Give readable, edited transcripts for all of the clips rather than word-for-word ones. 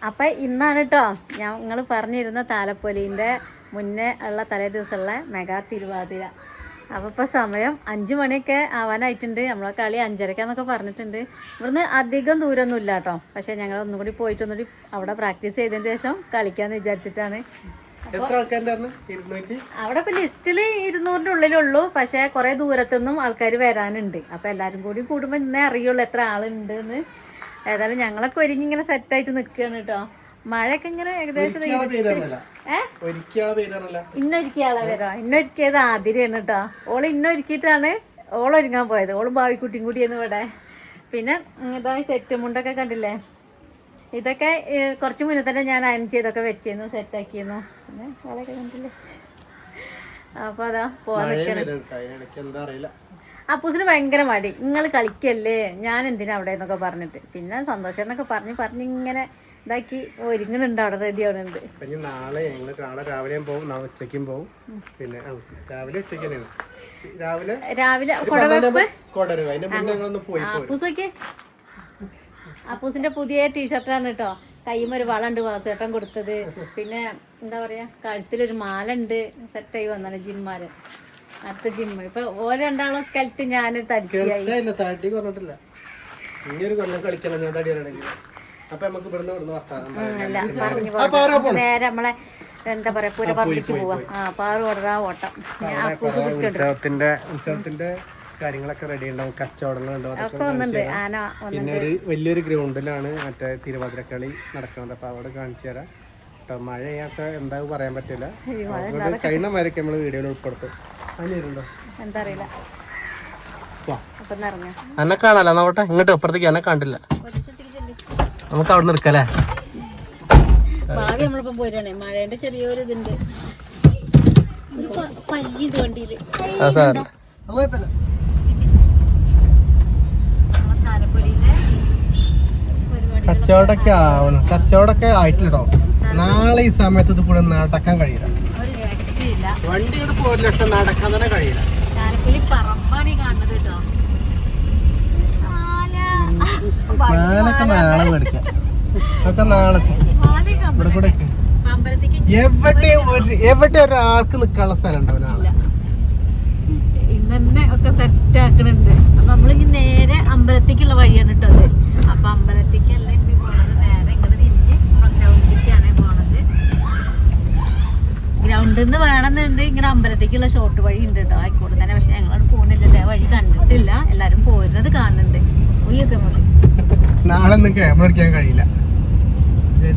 അപ്പം ഇന്നാണ് കേട്ടോ ഞങ്ങൾ പറഞ്ഞിരുന്ന താലപ്പൊലീൻ്റെ മുന്നേ ഉള്ള തലേ ദിവസമുള്ള മെഗാ തിരുവാതിര. അപ്പോൾ ഇപ്പോൾ സമയം 5 മണിയൊക്കെ ആവാനായിട്ടുണ്ട്. നമ്മളെ കളി 5:30 പറഞ്ഞിട്ടുണ്ട്. ഇവിടുന്ന് അധികം ദൂരമൊന്നും ഇല്ല കേട്ടോ. പക്ഷേ ഞങ്ങൾ ഒന്നും കൂടി പോയിട്ട് ഒന്നുകൂടി അവിടെ പ്രാക്ടീസ് ചെയ്തതിന് ശേഷം കളിക്കാമെന്ന് വിചാരിച്ചിട്ടാണ്. അവിടെ ഇപ്പം ലിസ്റ്റിൽ 200-ൻ്റെ ഉള്ളിലുള്ളൂ. പക്ഷേ കുറേ ദൂരത്തുനിന്നും ആൾക്കാർ വരാനുണ്ട്. അപ്പോൾ എല്ലാവരും കൂടി കൂടുമ്പോൾ ഇന്നേ അറിയുള്ളൂ എത്ര ആളുണ്ട് എന്ന്. ഏതായാലും ഞങ്ങളൊക്കെ ഒരുങ്ങി ഇങ്ങനെ സെറ്റായിട്ട് നിൽക്കുകയാണ് കേട്ടോ. മഴയൊക്കെ ഇങ്ങനെ ഏകദേശം ഇന്നൊരുക്കിയാളെ വരോ. ഇന്നൊരുക്കിയത് ആതിരയാണ് കേട്ടോ. ഓള് ഇന്നൊരുക്കിയിട്ടാണ് ഓളൊരുങ്ങാൻ പോയത്. ഓളും ഭാവിക്കുട്ടിയും കൂടിയെന്ന് ഇവിടെ. പിന്നെ ഇതാ സെറ്റ് മുണ്ടൊക്കെ കണ്ടില്ലേ. ഇതൊക്കെ കുറച്ച് മുന്നേ തന്നെ ഞാൻ അയൺ ചെയ്തൊക്കെ വെച്ചിരുന്നു, സെറ്റാക്കിയിരുന്നു. പിന്നെ ഓളൊക്കെ കണ്ടില്ലേ. അപ്പോൾ അതാ പോവാൻ നിൽക്കണം. അപ്പൂസിന് ഭയങ്കര മടി. നിങ്ങൾ കളിക്കല്ലേ, ഞാൻ എന്തിനാ അവിടെ എന്നൊക്കെ പറഞ്ഞിട്ട്. പിന്നെ സന്തോഷം എന്നൊക്കെ പറഞ്ഞ് ഇങ്ങനെ ഇതാക്കി ഒരുങ്ങുന്നുണ്ട്, അവിടെ റെഡി ആവുന്നുണ്ട്. നാളെ രാവിലെയും പോകും, ഉച്ചയ്ക്കും പോകും. പിന്നെ രാവിലെ അപ്പൂസിന്റെ പുതിയ ടീഷർട്ടാണ് കേട്ടോ. കയ്യുമ്മ ഒരു വളണ്ട് വാസുവേട്ടൻ കൊടുത്തത്. പിന്നെ എന്താ പറയാ, കഴുത്തിലൊരു മാല ഉണ്ട്. സെറ്റായി വന്നാണ് ജിമ്മാര്. അടുത്ത ജിമ്മ് ഇപ്പൊ ഓരോ രണ്ടാളും സ്കെൽറ്റ് ഞാൻ തടിച്ചായി. നേരെ നമ്മളെ എന്താ പറയാ പുരപ്പറമ്പിലേക്ക് പോവാ. പാറു ഓടാ ഓട്ടം. ഉത്സവത്തിന്റെ കാര്യങ്ങളൊക്കെ റെഡി ഉണ്ടാവും, കച്ചവടങ്ങളുണ്ടാവും. പിന്നെ ഒരു വലിയൊരു ഗ്രൗണ്ടിലാണ് മറ്റേ തിരുവാതിരക്കളി നടക്കുന്നത്. അപ്പൊ അവിടെ കാണിച്ചു തരാം കേട്ടോ. മഴയൊക്കെ എന്താ പറയാൻ പറ്റില്ല. കഴിഞ്ഞ മരൊക്കെ നമ്മള് വീഡിയോയിൽ ഉൾപ്പെടുത്തും. എന്താ അറിയില്ല. എന്നെ കാണാലോ, നോട്ടെ ഇങ്ങോട്ട് അപ്പുറത്തേക്ക് എന്നെ കണ്ടില്ല. നമുക്ക് അവിടെ നിൽക്കല്ലേ. ഭാവി നമ്മളിപ്പം പോരാണേ. മഴേന്റെ ചെറിയൊരു ഇതുണ്ട്. പല്ലിത് വണ്ടിയില് കച്ചവടമൊക്കെ ആവണം. കച്ചവടമൊക്കെ ആയിട്ടില്ലട്ടോ. നാളെ ഈ സമയത്ത് ഇത് കൂടെ നടക്കാൻ കഴിയില്ല. വണ്ടി എടുപ്പ് 1 ലക്ഷം നടക്കാൻ തന്നെ കഴിയില്ല. മാലൊക്കെ നാളെ മേടിക്കാം. ഒക്കെ നാളെ ഇവിടെ കൂടെ എവിടെ ഒരാൾക്ക് നിൽക്കാനുള്ള സ്ഥലം ഉണ്ടാവും നാളെ. ഇന്നെ ഒക്കെ സെറ്റ് ആക്കണുണ്ട്. അപ്പൊ നമ്മളിനി നേരെ അമ്പലത്തേക്കുള്ള വഴിയാണ് കേട്ടോ അത്. അപ്പൊ അമ്പലത്തേക്കല്ല ഇപ്പൊ പോണത്, നേരെ ഇങ്ങനെ തിരിഞ്ഞ് ഗ്രൗണ്ടിലേക്കാണ് പോണത്. ഗ്രൗണ്ടിൽ നിന്ന് വേണമെന്നുണ്ട് ഇങ്ങനെ അമ്പലത്തേക്കുള്ള ഷോർട്ട് വഴി ഉണ്ട് കേട്ടോ ആയിക്കോട്ടെ തന്നെ. പക്ഷെ ഞങ്ങളോട് പോകുന്നില്ലല്ലേ, വഴി കണ്ടിട്ടില്ല. എല്ലാരും പോരുന്നത് കാണുന്നുണ്ട്. ഉള്ളിയൊക്കെ മതി. നാളെ ഒന്നും ക്യാമറ എടുക്കാൻ കഴിയില്ല,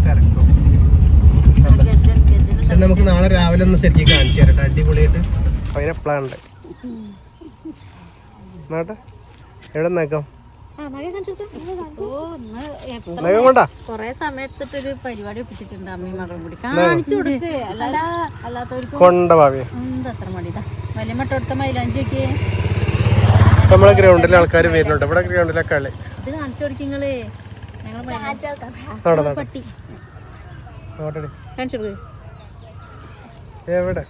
തിരക്കും. പക്ഷെ നമുക്ക് നാളെ രാവിലെ ഒന്ന് ശരിക്കും കാണിച്ചു തരട്ടെ, അടിപൊളിയായിട്ട്. അതിനെപ്പോഴാണ് നോട്ടെ എവിടെ നോക്കാം. കൊറേ സമയത്തൊരു പരിപാടി ഒപ്പിച്ചിട്ടുണ്ട് അമ്മയും മകളും കൂടി. കാണിച്ചു കൊടുക്ക്, അല്ലാത്തവർക്ക് എത്ര മടിതാ. വലിയ മട്ട കൊടുത്ത മൈലാഞ്ചിയൊക്കെ നമ്മളെ ഗ്രൗണ്ടിലെ ആൾക്കാർ വരുന്നുണ്ട്. ഇവിടെ ഗ്രൗണ്ടിലെ കളി ഇത് കാണിച്ചു കൊടുക്കിങ്ങള്. ഞങ്ങള് പട്ടി കാണിച്ചു കൊടുക്ക്. എവിടെ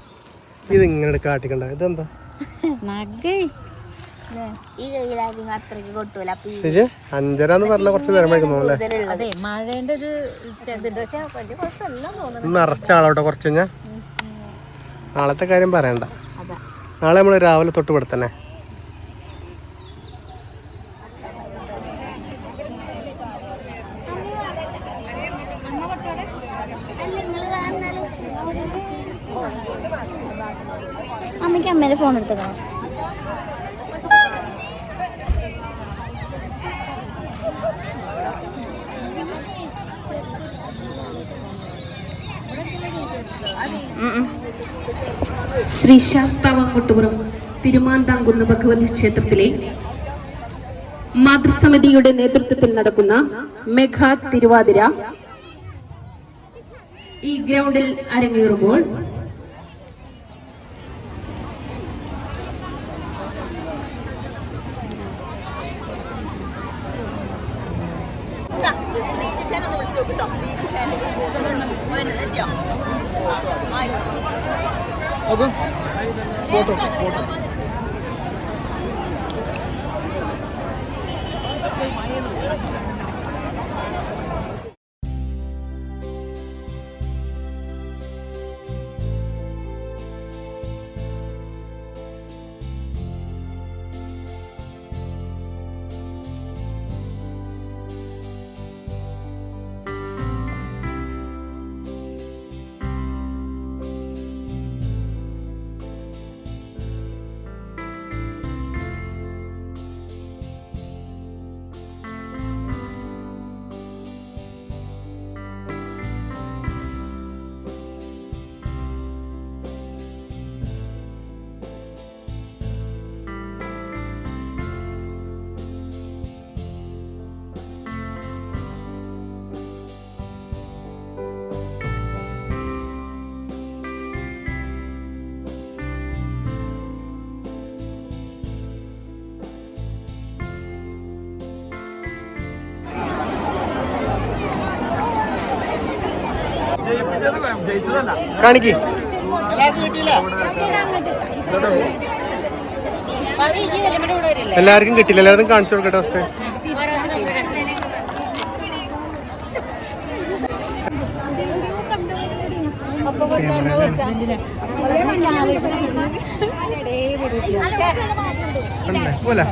ഇത് ഇങ്ങനെ കാട്ടിക്കണ്ട. ഇതെന്താ അഞ്ചരാന്ന് പറഞ്ഞ കുറച്ച് നേരം അതെ മഴേന്റെ ഒരു നിറച്ച ആളോട്ടോ. കുറച്ച് കഴിഞ്ഞാ നാളത്തെ കാര്യം പറയണ്ട. നാളെ നമ്മള് രാവിലെ തൊട്ട് ഇവിടെ തന്നെ. അമ്മയ്ക്ക് അമ്മേടെ ഫോൺ എടുത്തോ. ശ്രീ ശാസ്താവങ്ങോട്ടുപുറം തിരുമാന്താംകുന്ന് ഭഗവതി ക്ഷേത്രത്തിലെ മാതൃസമിതിയുടെ നേതൃത്വത്തിൽ നടക്കുന്ന മെഗാ തിരുവാതിര ഈ ഗ്രൗണ്ടിൽ അരങ്ങേറുമ്പോൾ കാണിക്ക്. എല്ലാവർക്കും കിട്ടില്ല, എല്ലാവർക്കും കാണിച്ചു കൊടുക്കട്ടെ ഫസ്റ്റ്. പോലെ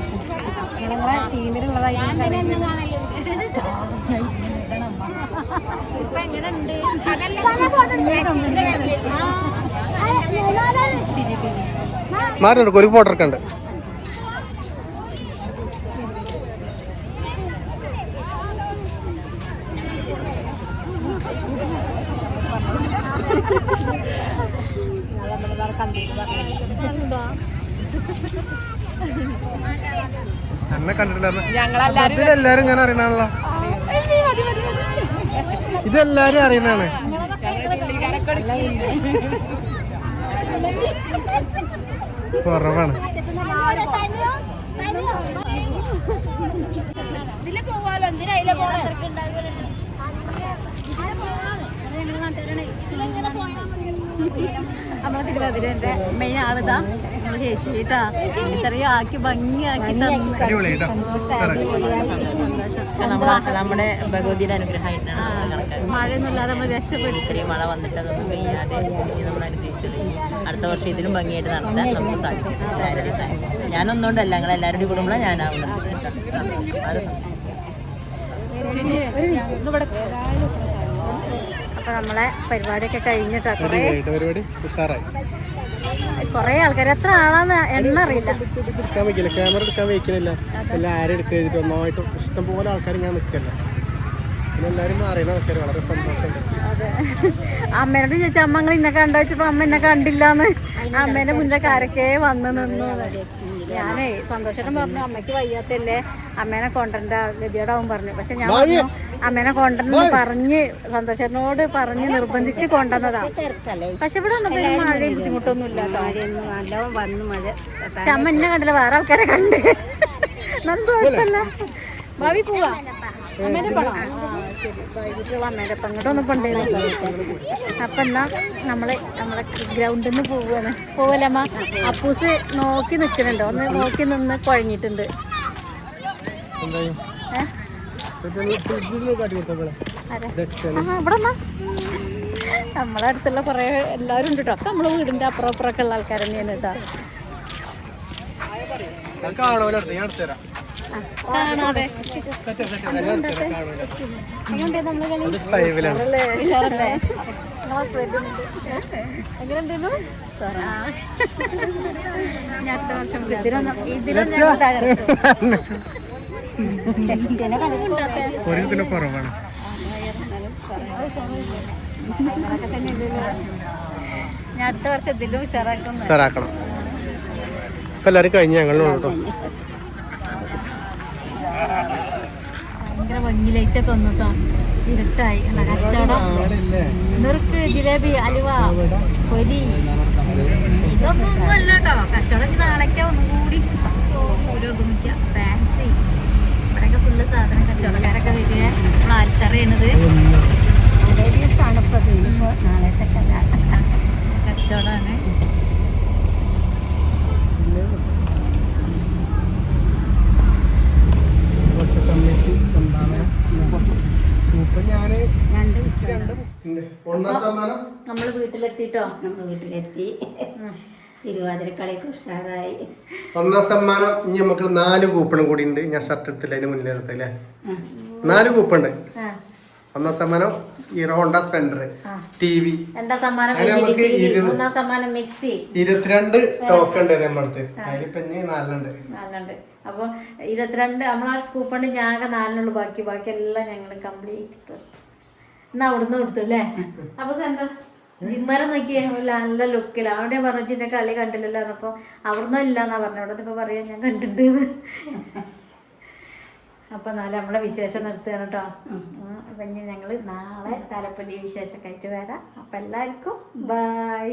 മാറി ഒരു ഫോട്ടോ ഒക്കെ ഉണ്ട്. എന്നെ കണ്ടിട്ടില്ല. ഇതിലെല്ലാരും ഞാൻ അറിയണല്ലോ, ഇതെല്ലാരും അറിയണാണ്. കുറവാണ്. നമ്മളെ തിരുവാതിരന്റെ മെയിൻ ആളിതാ നമ്മള് ചേച്ചി കേട്ടാ. ഇത്രയും ആക്കി ഭംഗിയാക്കി നമ്മുടെ ഭഗവതിയുടെ അനുഗ്രഹമായിട്ടാണ്. മഴയൊന്നുമില്ലാതെ നമ്മൾ രക്ഷപ്പെടുത്തി. മഴ വന്നിട്ട് അതൊന്നും പെയ്യാതെ നമ്മൾ അനുഗ്രഹിച്ചത്. അടുത്ത വർഷം ഇതിലും ഭംഗിയായിട്ട് നടത്താൻ നമുക്ക് സാധിക്കും. ഞാനൊന്നുകൊണ്ടല്ല, ഞങ്ങളെല്ലാവരുടെയും കൂടുമ്പോൾ ഞാനാവുന്നത്. അപ്പൊ നമ്മളെ പരിപാടിയൊക്കെ കഴിഞ്ഞിട്ടാ കൊറേ ആൾക്കാർ, എത്ര ആളാന്ന് എണ്ണ അറിയില്ല. എടുക്കാൻ വെക്കില്ല, ക്യാമറ എടുക്കാൻ വെക്കുന്നില്ല. എല്ലാം ആരും എടുക്കാൻ ഒന്നായിട്ട് ഇഷ്ടംപോലെ ആൾക്കാർ ഞാൻ നിൽക്കല്ല. പിന്നെ എല്ലാവരും അറിയുന്ന ആൾക്കാർ, വളരെ സന്തോഷമുണ്ട്. അതെ, അമ്മേനോട് ചോദിച്ചു, അമ്മ നിങ്ങൾ ഇന്നെ കണ്ടു വെച്ചപ്പോ അമ്മ എന്നെ കണ്ടില്ലാന്ന്. അമ്മേന്റെ മുന്നിലൊക്കെ ആരൊക്കെ വന്ന് നിന്നു. ഞാനേ സന്തോഷം പറഞ്ഞു, അമ്മയ്ക്ക് വയ്യാത്തല്ലേ, അമ്മേനെ കൊണ്ടുവരണ്ട, ഗതിയോടാവും പറഞ്ഞു. പക്ഷെ ഞാൻ പറഞ്ഞു അമ്മേനെ കൊണ്ടുവരണം പറഞ്ഞ് സന്തോഷനോട് പറഞ്ഞ് നിർബന്ധിച്ച് കൊണ്ടുവന്നതാ. പക്ഷെ ഇവിടെ വന്നപ്പോ മഴയും ബുദ്ധിമുട്ടൊന്നും ഇല്ലാട്ടോ. പക്ഷെ അമ്മ എന്നെ കണ്ടില്ല, വേറെ ആൾക്കാരെ കണ്ട്. നല്ല കുഴപ്പമില്ല. ഭാവി പോവാ അമ്മേനെ പണം. ശരി, വൈകിട്ടുള്ള അമ്മേൻ്റെ അപ്പം ഇങ്ങോട്ടൊന്നും കൊണ്ടുവരുന്നു. അപ്പം എന്നാ നമ്മളെ ഗ്രൗണ്ടിൽ നിന്ന് പോവല്ലേ അമ്മ? അപ്പൂസ് നോക്കി നിൽക്കുന്നുണ്ട്, ഒന്ന് നോക്കി നിന്ന് കുഴങ്ങിയിട്ടുണ്ട്. ഇവിടെ നമ്മളെ അടുത്തുള്ള കുറേ എല്ലാവരും ഉണ്ട് കേട്ടോ. ഒക്കെ നമ്മളെ വീടിൻ്റെ അപ്പുറം അപ്പുറമൊക്കെ ഉള്ള ആൾക്കാർ തന്നെയാണ് കേട്ടോ. കാണാതെ അടുത്ത വർഷം ഇതിലൊന്നും കുറവാണ്. ഞാൻ അടുത്ത വർഷം ഇതിലും ഉഷാറാക്കണം. ഇപ്പൊ എല്ലാവരും കഴിഞ്ഞ് ഞങ്ങളും കേട്ടോ. ഭയങ്കര ഭംഗി ലൈറ്റൊക്കെ വന്നു കേട്ടോ. ഇരുട്ടായി കച്ചവടം, നുറുക്ക്, ജിലേബി, അലുവ, പൊരി, ഇതൊന്നും അല്ല കേട്ടോ. കച്ചവടം നാളേക്കാ ഒന്നും കൂടി പുരോഗമിക്കാം. ഫാൻസി ഇവിടെയൊക്കെ ഫുള്ള് സാധനം കച്ചവടക്കാരൊക്കെ വരിക. നമ്മൾ ആൽത്തറയണത് നാളത്തെ കച്ചവടമാണ്. നമ്മള് വീട്ടിലെത്തിട്ടോ. വീട്ടിലെത്തി തിരുവാതിരക്കളിയൊക്കെ ഉഷാറായി. ഒന്നാം സമ്മാനം ഇനി നമുക്ക് 4 കൂപ്പണും കൂടി ഉണ്ട്. ഞാൻ ഷർട്ട് എടുത്തില്ല, അതിന് മുന്നിൽ എടുത്തല്ലേ. 4 കൂപ്പുണ്ട്. ഒന്നാം സമ്മാനം ഹീറോ ഹോണ്ട സ്പ്ലെൻഡർ, TV. രണ്ടാം സമ്മാനം മൂന്നാം സമ്മാനം മിക്സി. 22 ടോക്കൺ ഉണ്ട് നമ്മളടുത്ത്. അതിലിപ്പോ 4 അപ്പൊ 22 നമ്മളാ കൂപ്പണ് ഞാകെ 4 ബാക്കി എല്ലാം ഞങ്ങൾ കംപ്ലീറ്റ് എന്നാ അവിടുന്ന് കൊടുത്തു അല്ലേ. അപ്പൊ എന്താ ജിമ്മരം നോക്കിയേ നല്ല ലുക്കില്ല. അവിടെ പറഞ്ഞു ചിന്റെ കളി കണ്ടില്ലല്ലോ പറഞ്ഞപ്പോ അവിടുന്ന് ഇല്ലാന്നാ പറഞ്ഞു. അവിടെ ഇപ്പൊ പറയാ ഞാൻ കണ്ടിട്ടുണ്ട്. അപ്പൊ നാളെ നമ്മളെ വിശേഷം നിർത്തുകയാണ് കേട്ടോ. അപ്പൊ ഇനി ഞങ്ങള് നാളെ താലപ്പൊലി വിശേഷമൊക്കെ ആയിട്ട് വരാം. അപ്പൊ എല്ലാവർക്കും ബൈ.